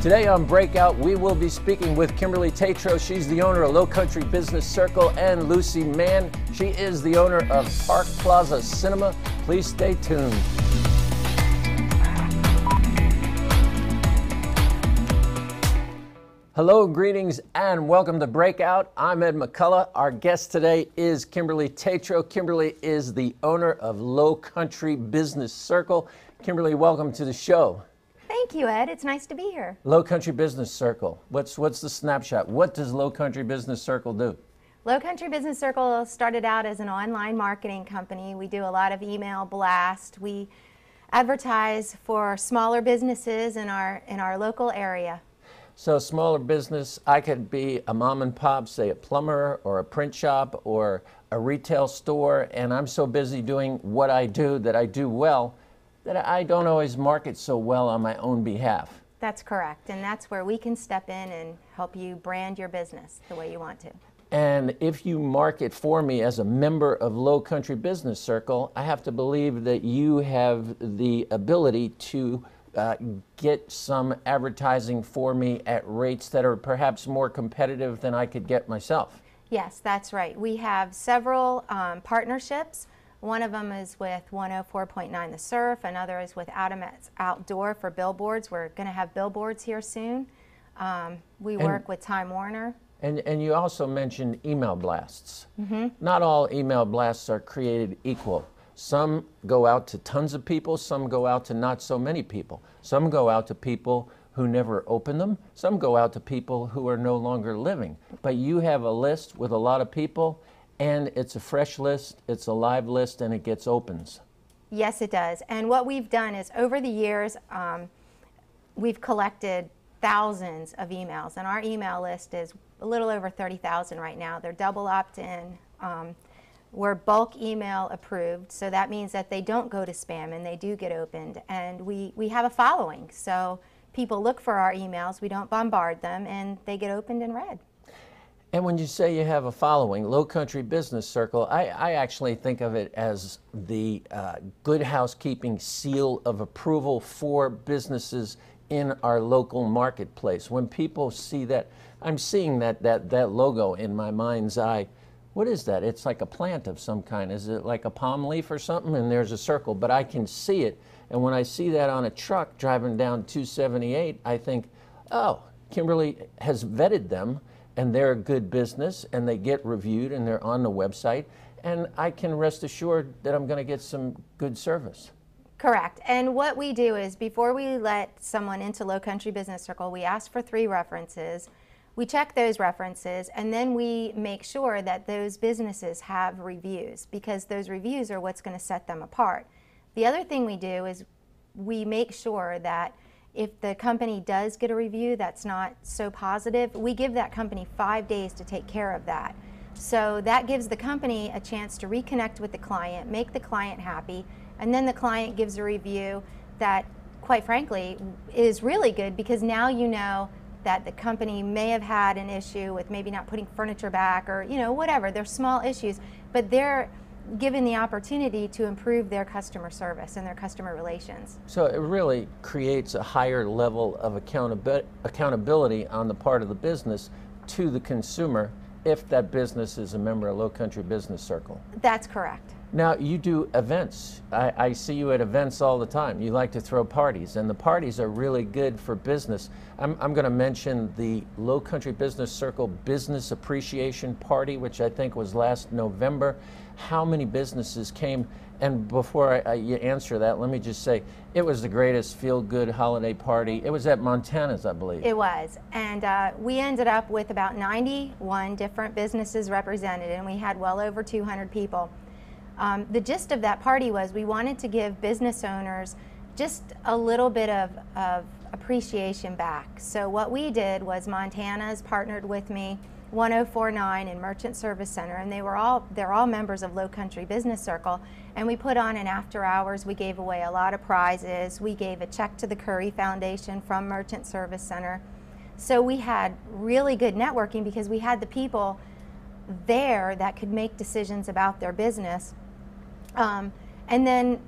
Today on Breakout, we will be speaking with Kimberly Tatro. She's the owner of Lowcountry Business Circle, and Lucy Mann. She is the owner of Park Plaza Cinema. Please stay tuned. Hello, greetings, and welcome to Breakout. I'm Ed McCullough. Our guest today is Kimberly Tatro. Kimberly is the owner of Lowcountry Business Circle. Kimberly, welcome to the show. Thank you, Ed. It's nice to be here. Lowcountry Business Circle. What's the snapshot? What does Lowcountry Business Circle do? Lowcountry Business Circle started out as an online marketing company. We do a lot of email blast. We advertise for smaller businesses in our local area. So smaller business, I could be a mom and pop, say a plumber or a print shop or a retail store, and I'm so busy doing what I do that I do well that I don't always market so well on my own behalf. That's correct, and that's where we can step in and help you brand your business the way you want to. And if you market for me as a member of Lowcountry Business Circle, I have to believe that you have the ability to get some advertising for me at rates that are perhaps more competitive than I could get myself. Yes, that's right. We have several partnerships. One of them is with 104.9 The Surf, another is with Adam's Outdoor for billboards. We're going to have billboards here soon. We work with Time Warner. And you also mentioned email blasts. Not all email blasts are created equal. Some go out to tons of people, some go out to not so many people. Some go out to people who never open them. Some go out to people who are no longer living. But you have a list with a lot of people, and it's a fresh list, it's a live list, and it gets opens. Yes, it does. And what we've done is over the years, we've collected thousands of emails, and our email list is a little over 30,000 right now. They're double opt-in. We're bulk email approved, so that means that they don't go to spam and they do get opened. And we have a following, so people look for our emails, we don't bombard them, and they get opened and read. And when you say you have a following, Lowcountry Business Circle, I actually think of it as the good housekeeping seal of approval for businesses in our local marketplace. When people see that, I'm seeing that logo in my mind's eye. What is that? It's like a plant of some kind. Is it like a palm leaf or something? And there's a circle, but I can see it. And when I see that on a truck driving down 278, I think, oh, Kimberly has vetted them, and they're a good business, and they get reviewed, and they're on the website, and I can rest assured that I'm going to get some good service. Correct. And what we do is before we let someone into Lowcountry Business Circle, we ask for 3 references. We check those references, and then we make sure that those businesses have reviews, because those reviews are what's going to set them apart. The other thing we do is we make sure that if the company does get a review that's not so positive, we give that company 5 days to take care of that. So that gives the company a chance to reconnect with the client, make the client happy, and then the client gives a review that, quite frankly, is really good, because now you know that the company may have had an issue with maybe not putting furniture back, or whatever. They're small issues, but they're given the opportunity to improve their customer service and their customer relations. So it really creates a higher level of accountability on the part of the business to the consumer if that business is a member of Lowcountry Business Circle. That's correct. Now, you do events. I see you at events all the time. You like to throw parties, and the parties are really good for business. I'm going to mention the Lowcountry Business Circle Business Appreciation Party, which I think was last November. How many businesses came? And before you answer that, let me just say, it was the greatest feel-good holiday party. It was at Montana's, I believe. It was, and we ended up with about 91 different businesses represented, and we had well over 200 people. The gist of that party was we wanted to give business owners just a little bit of appreciation back. So what we did was Montana's partnered with me, 104.9 and Merchant Service Center, and they're all members of Lowcountry Business Circle, and we put on an after hours. We gave away a lot of prizes. We gave a check to the Curry Foundation from Merchant Service Center. So we had really good networking, because we had the people there that could make decisions about their business. And then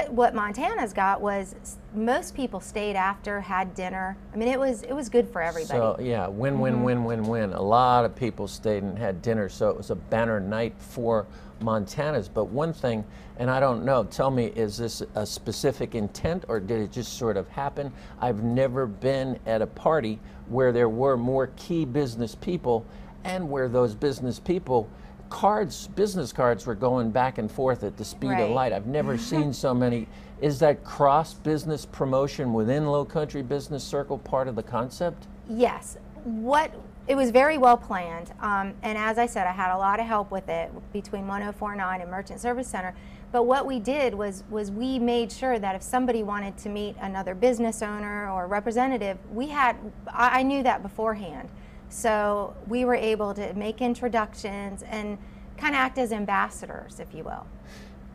what Montana's got was most people stayed after, had dinner. I mean, it was good for everybody. So yeah, win-win-win-win-win. A lot of people stayed and had dinner, so it was a banner night for Montana's. But one thing, and I don't know, tell me, is this a specific intent or did it just sort of happen? I've never been at a party where there were more key business people and where those business people business cards were going back and forth at the speed of light. I've never seen so many. Is that cross-business promotion within Lowcountry Business Circle part of the concept? Yes. It was very well planned, and as I said, I had a lot of help with it between 1049 and Merchant Service Center. But what we did was we made sure that if somebody wanted to meet another business owner or representative, I knew that beforehand. So we were able to make introductions and kind of act as ambassadors, if you will.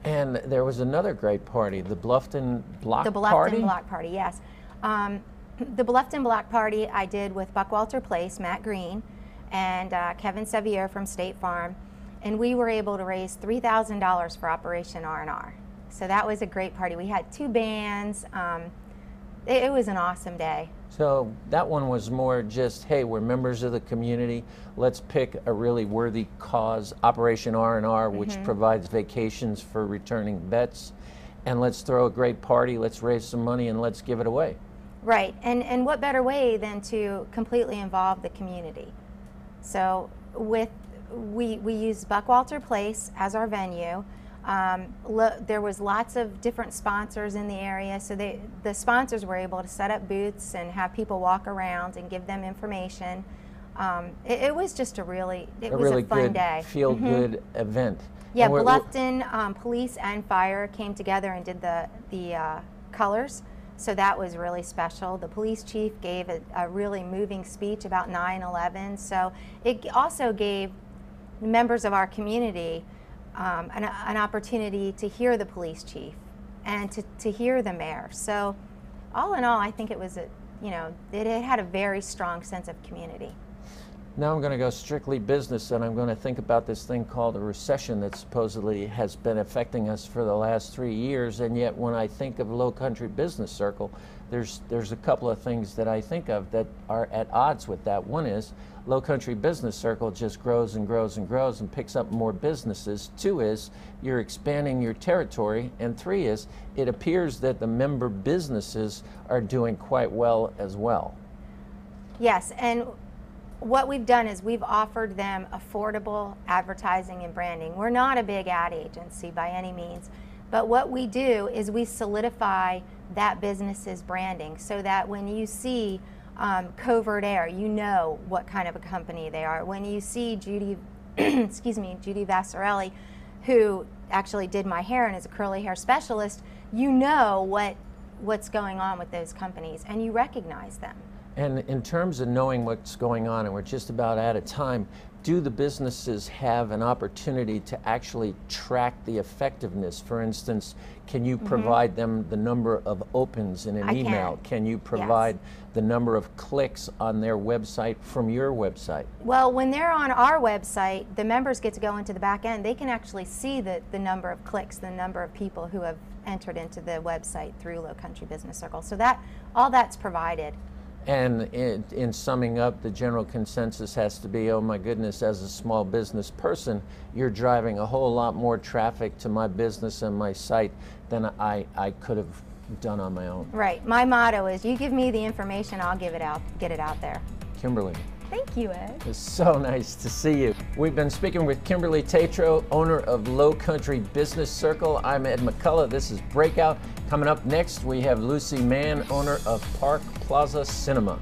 And there was another great party, the Bluffton Block Party? The Bluffton Block Party, yes. The Bluffton Block Party I did with Buckwalter Place, Matt Green, and Kevin Sevier from State Farm. And we were able to raise $3,000 for Operation R&R. So that was a great party. We had 2 bands. It was an awesome day. So that one was more just, hey, we're members of the community. Let's pick a really worthy cause, Operation R&R, which provides vacations for returning vets. And let's throw a great party, let's raise some money, and let's give it away. Right, and what better way than to completely involve the community? So we used Buckwalter Place as our venue. There was lots of different sponsors in the area, so the sponsors were able to set up booths and have people walk around and give them information. It was just a really fun day. Feel-good event. Yeah, Bluffton Police and Fire came together and did the colors, so that was really special. The police chief gave a really moving speech about 9/11, so it also gave members of our community an opportunity to hear the police chief and to hear the mayor. So all in all, I think it was it had a very strong sense of community. Now I'm going to go strictly business, and I'm going to think about this thing called a recession that supposedly has been affecting us for the last 3 years. And yet when I think of Lowcountry Business Circle, there's a couple of things that I think of that are at odds with that. One is Lowcountry Business Circle just grows and grows and grows and picks up more businesses. 2 is you're expanding your territory. And 3 is it appears that the member businesses are doing quite well as well. Yes, and what we've done is we've offered them affordable advertising and branding. We're not a big ad agency by any means, but what we do is we solidify that business's branding so that when you see Covert Air, you know what kind of a company they are. When you see Judy, Judy Vassarelli, who actually did my hair and is a curly hair specialist, you know what's going on with those companies and you recognize them. And in terms of knowing what's going on, and we're just about out of time, do the businesses have an opportunity to actually track the effectiveness? For instance, can you provide them the number of opens in an email? Can you provide the number of clicks on their website from your website? Well, when they're on our website, the members get to go into the back end. They can actually see the number of clicks, the number of people who have entered into the website through Lowcountry Business Circle. So all that's provided. And in summing up, the general consensus has to be, oh my goodness, as a small business person, you're driving a whole lot more traffic to my business and my site than I could have done on my own. Right. My motto is, you give me the information, I'll get it out there. Kimberly. Thank you, Ed. It's so nice to see you. We've been speaking with Kimberly Tatro, owner of Lowcountry Business Circle. I'm Ed McCullough. This is Breakout. Coming up next, we have Lucy Mann, owner of Park Plaza Cinema.